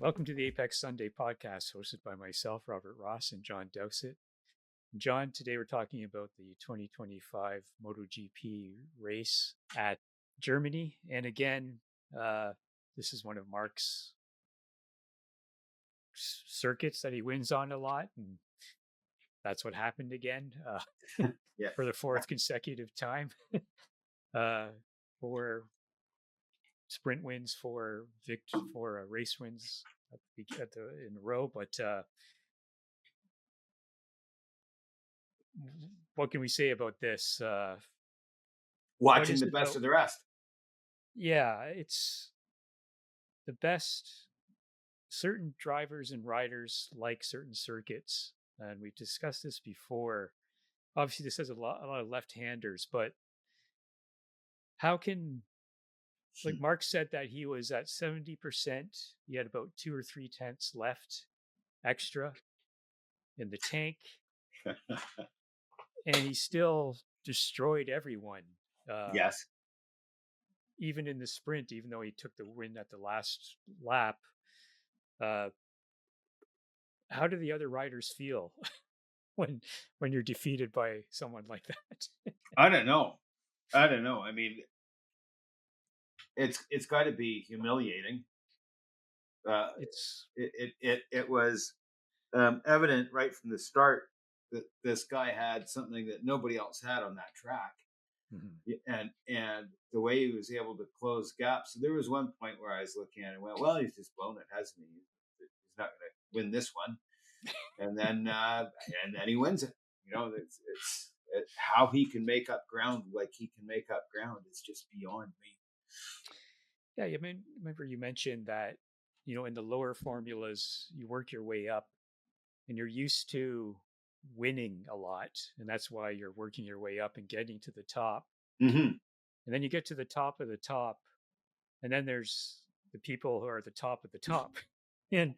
Welcome to the Apex Sunday podcast, hosted by myself, Robert Ross, and John Dowsett. John, today we're talking about the 2025 MotoGP race at Germany. And again, this is one of Marc's circuits that he wins on a lot. And that's what happened again for the fourth consecutive time. For sprint wins, for race wins in a row. But what can we say about this? Watching the best of the rest. Yeah, it's the best. Certain drivers and riders like certain circuits, and we've discussed this before. Obviously, this has a lot of left-handers, but how can, like Marc said that he was at 70%. He had about 2 or 3 tenths left extra in the tank. And he still destroyed everyone. Yes. Even in the sprint, even though he took the win at the last lap. How do the other riders feel when you're defeated by someone like that? I don't know. I mean, it's got to be humiliating. It was evident right from the start that this guy had something that nobody else had on that track. Mm-hmm. And the way he was able to close gaps. So there was one point where I was looking at it and went, well, he's just blown it, hasn't he? He's not going to win this one. And then he wins it. You know, it's how he can make up ground like he can make up ground is just beyond me. Yeah, I mean, remember you mentioned that, you know, in the lower formulas, you work your way up and you're used to winning a lot. And that's why you're working your way up and getting to the top. Mm-hmm. And then you get to the top of the top. And then there's the people who are at the top of the top. And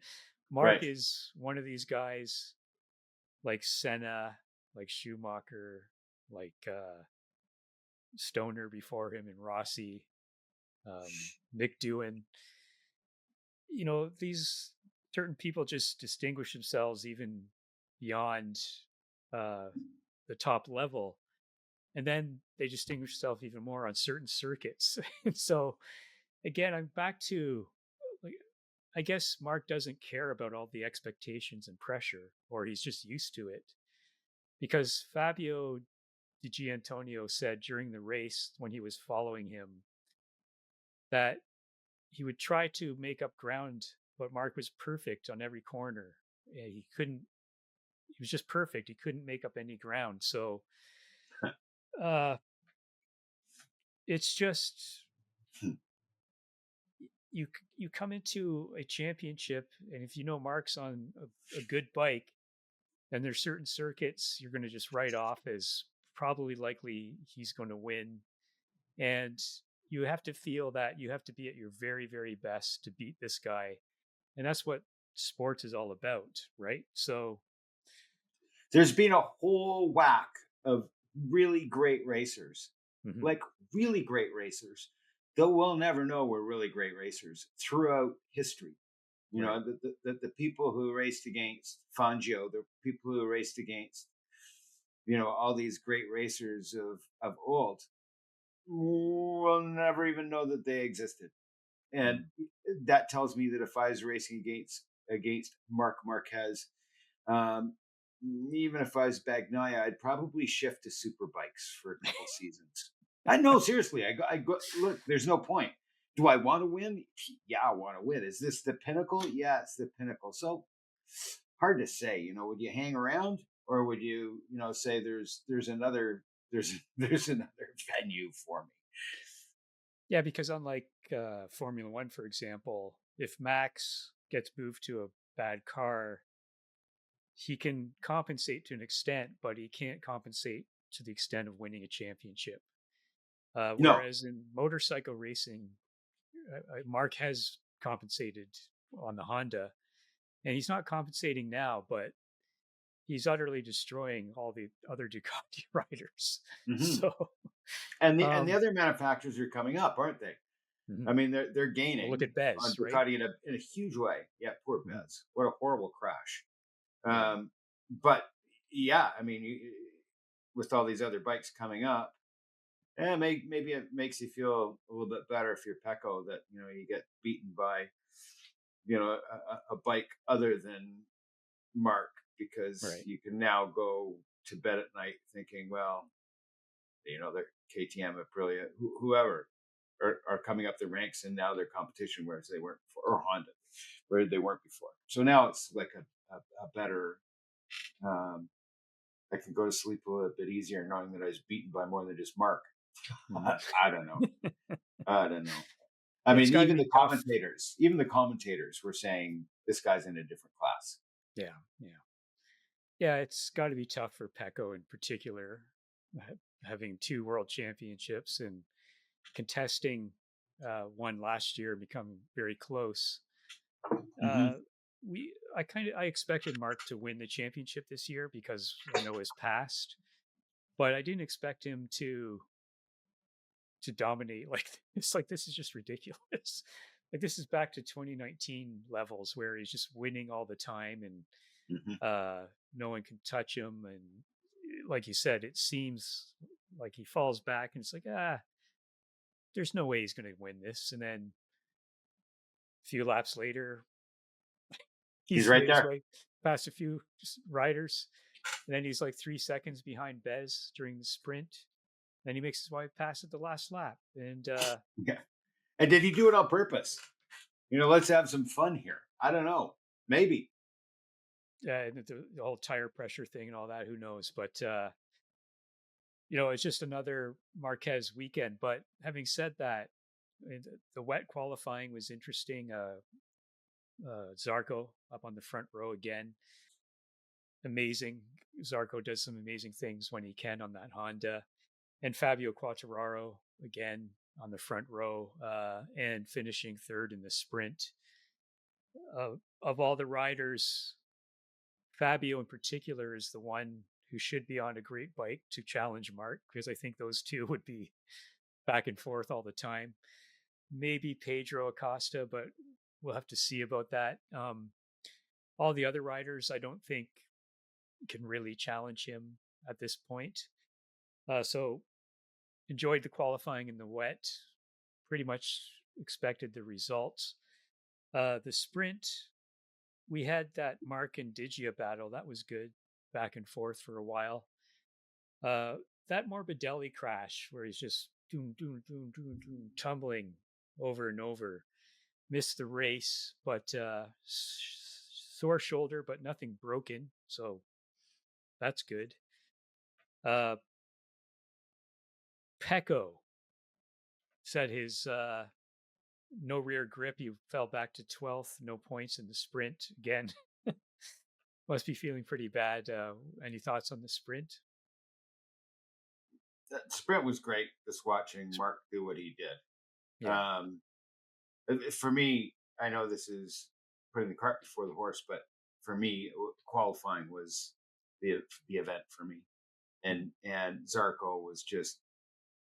Marc is one of these guys like Senna, like Schumacher, like Stoner before him and Rossi, Mick Doohan. You know, these certain people just distinguish themselves even beyond the top level. And then they distinguish themselves even more on certain circuits. So again, I'm back to, like, I guess Marc doesn't care about all the expectations and pressure, or he's just used to it. Because Fabio Di Gianantonio said during the race when he was following him that he would try to make up ground, but Marc was perfect on every corner. He was just perfect. He couldn't make up any ground. So it's just you come into a championship, and if you know Marc's on a good bike, then there's certain circuits you're going to just write off as probably likely he's going to win. And you have to feel that you have to be at your very, very best to beat this guy. And that's what sports is all about, right? So there's been a whole whack of really great racers, like really great racers, though we'll never know we're really great racers throughout history. You know, the people who raced against Fangio, the people who raced against, you know, all these great racers of old, we'll never even know that they existed. And that tells me that if I was racing against Marc Marquez, even if I was Bagnaia, I'd probably shift to super bikes for a couple seasons. I know, seriously. I go, look, there's no point. Do I want to win? Yeah, I want to win. Is this the pinnacle? Yeah, it's the pinnacle. So hard to say, you know, would you hang around or would you, you know, say there's another venue for me? Yeah, because unlike Formula One, for example, if Max gets moved to a bad car, he can compensate to an extent, but he can't compensate to the extent of winning a championship. Whereas in motorcycle racing, Marc has compensated on the Honda, and he's not compensating now, but he's utterly destroying all the other Ducati riders. Mm-hmm. So, and the other manufacturers are coming up, aren't they? Mm-hmm. I mean, they're gaining Well, look at on Bez, right? Ducati in a huge way. Yeah, poor Mm-hmm. Bez. What a horrible crash. Yeah. But yeah, I mean, with all these other bikes coming up, maybe it makes you feel a little bit better if you're Pecco that you get beaten by a bike other than Marc, because Right. you can now go to bed at night thinking, well, they're KTM, Aprilia, whoever are coming up the ranks, and now they're competition, whereas they weren't before, or Honda, where they weren't before. So now it's like a better. Um, I can go to sleep a little bit easier knowing that I was beaten by more than just Marc. Mm-hmm. I don't know. I don't know. I Yeah, it's mean, got to even be the tough. commentators were saying this guy's in a different class. Yeah. Yeah. Yeah, it's got to be tough for Pecco in particular, having 2 world championships and contesting one last year, become very close. Mm-hmm. I expected Marc to win the championship this year because I know his past, but I didn't expect him to dominate like this. Like, this is just ridiculous. Like, this is back to 2019 levels where he's just winning all the time, and Mm-hmm. no one can touch him. And like you said, it seems like he falls back and it's like, there's no way he's going to win this. And then a few laps later, He's he's right made his there. way past a few riders. And then he's like 3 seconds behind Bez during the sprint. Then he makes his way past at the last lap. And Yeah. And did he do it on purpose? Let's have some fun here. I don't know. Maybe. the whole tire pressure thing and all that, who knows? But it's just another Marquez weekend. But having said that, the wet qualifying was interesting. Zarco up on the front row again. Amazing. Zarco does some amazing things when he can on that Honda. And Fabio Quartararo again on the front row, and finishing third in the sprint. Of all the riders, Fabio in particular is the one who should be on a great bike to challenge Marc, because I think those two would be back and forth all the time. Maybe Pedro Acosta, but we'll have to see about that. All the other riders, I don't think can really challenge him at this point. So enjoyed the qualifying in the wet. Pretty much expected the results. The sprint, we had that Marc and Digia battle. That was good, back and forth for a while. That Morbidelli crash where he's just tumbling over and over, missed the race, but sore shoulder, but nothing broken, so that's good. Pecco said his no rear grip. He fell back to 12th, no points in the sprint again. Must be feeling pretty bad. Any thoughts on the sprint? That sprint was great. Just watching Marc do what he did. Yeah. For me, I know this is putting the cart before the horse, but for me, qualifying was the event for me. And Zarco was just,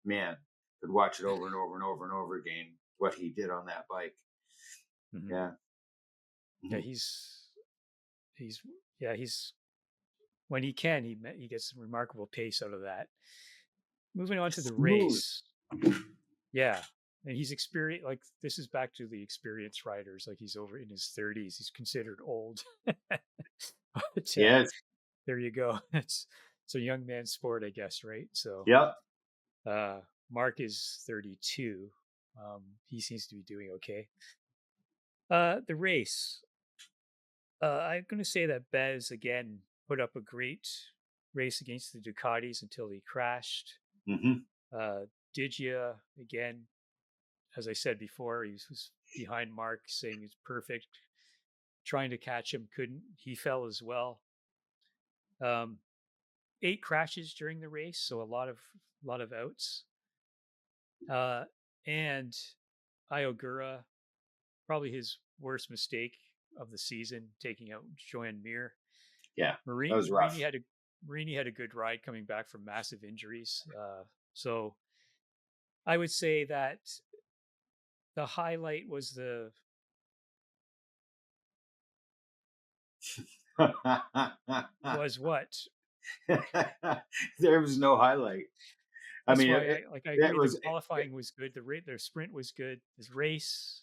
man, could watch it over and over and over and over again, what he did on that bike. Mm-hmm. Yeah. Yeah, he's when he can, he gets some remarkable pace out of that. Moving on to the race. Yeah. And he's experienced, like, this is back to the experienced riders. Like, he's over in his 30s. He's considered old. But, yes. There you go. It's a young man's sport, I guess, right? So, yep. Marc is 32. He seems to be doing okay. The race. I'm going to say that Bez, again, put up a great race against the Ducatis until he crashed. Mm-hmm. Digia, again, as I said before, he was behind Marc, saying he's perfect. Trying to catch him, couldn't. He fell as well. 8 crashes during the race, so a lot of outs. And Iogura, probably his worst mistake of the season, taking out Joan Mir. Yeah, that was rough. Marini had a good ride coming back from massive injuries. So I would say that the highlight was the was what? There was no highlight. I That's mean, why I it agree. The was qualifying was good. The sprint was good. This race,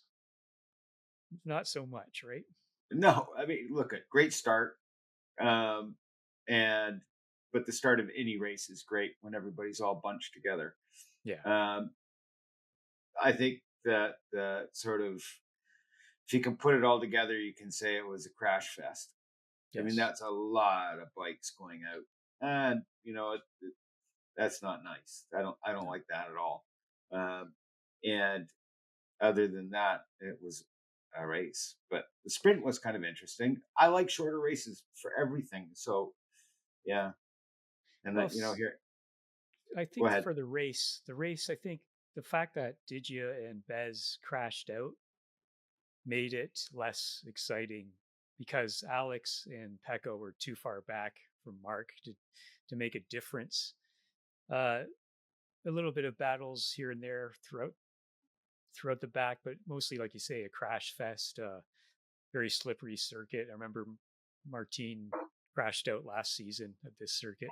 not so much, right? no. I mean, look, a great start, um, and but the start of any race is great when everybody's all bunched together. Yeah. Um, I think that the sort of if you can put it all together, you can say it was a crash fest. I mean, Yes. that's a lot of bikes going out, and that's not nice. I don't No. like that at all. Um, and other than that, it was a race. But the sprint was kind of interesting. I like shorter races for everything. So yeah, and Well, that here. I Go think ahead. for the race, I think the fact that Digia and Bez crashed out made it less exciting because Alex and Pecco were too far back from Mark to make a difference. Uh, a little bit of battles here and there throughout the back, but mostly, like you say, a crash fest. Very slippery circuit. I remember Martin crashed out last season at this circuit.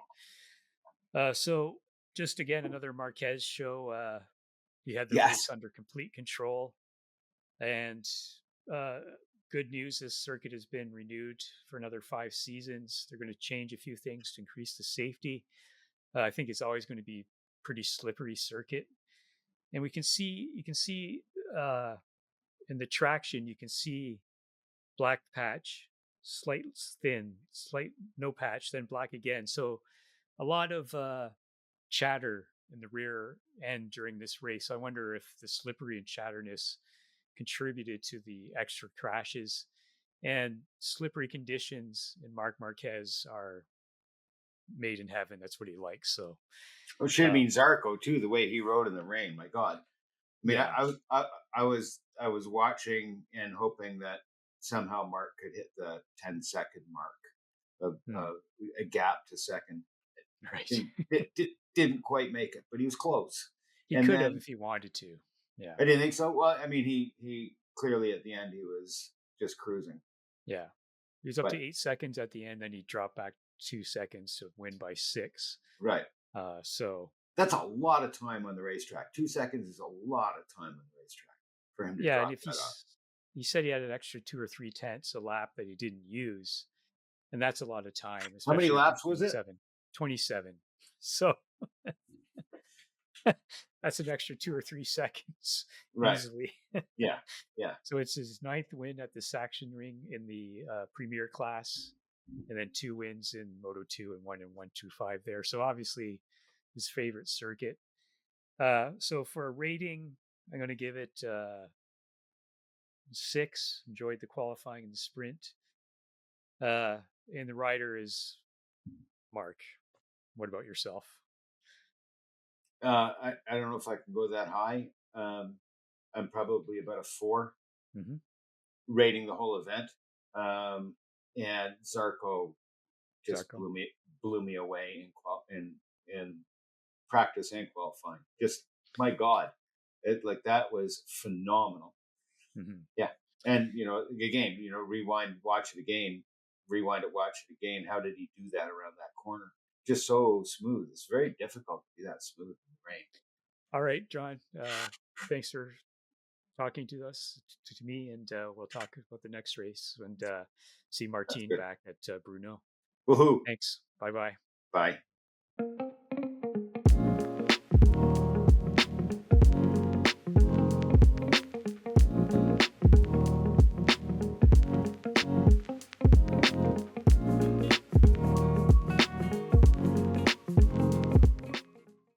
So just again another Marquez show. He had the Yes. race under complete control, and uh, good news: this circuit has been renewed for another 5 seasons. They're going to change a few things to increase the safety. I think it's always going to be pretty slippery circuit, and you can see uh, in the traction, you can see black patch, slight thin, slight no patch, then black again. So a lot of chatter in the rear end during this race. I wonder if the slippery and chatterness contributed to the extra crashes. And slippery conditions in Marc Marquez are made in heaven. That's what he likes. So, Oh, should have um, been Zarco too. The way he rode in the rain. My God. I mean, yeah, I was watching and hoping that somehow Mark could hit the 10-second mark hmm, of a gap to second. right. Didn't quite make it, but he was close. He And could have then if he wanted to. Yeah, I didn't think so. Well, I mean, he clearly at the end he was just cruising, yeah. He was up to but 8 seconds at the end, then he dropped back 2 seconds to win by 6. right. So That's a lot of time on the racetrack. 2 seconds is a lot of time on the racetrack for him to yeah, and drop if that off. he said he had an extra 2 or 3 tenths a lap that he didn't use, and that's a lot of time, How many especially at the laps was it? 27. So that's an extra 2 or 3 seconds Right. easily. Yeah. Yeah. So it's his ninth win at the Sachsenring in the Premier class, and then 2 wins in Moto 2 and 1 in 125 there. So obviously his favorite circuit. So for a rating, I'm going to give it 6. Enjoyed the qualifying and the sprint. And the rider is Mark. What about yourself? I don't know if I can go that high. I'm probably about a 4 Mm-hmm. rating the whole event. And Zarco just Zarko. blew me away in practice and qualifying. Just my God, that was phenomenal. Mm-hmm. Yeah, and again, rewind, watch it again, rewind it, watch it again. How did he do that around that corner? Just so smooth. It's very difficult to do that smooth in the rain. All right, John. Thanks for talking to us, to me, and we'll talk about the next race and see That's Martine good. back at Bruno. Woohoo! Thanks. Bye bye. Bye.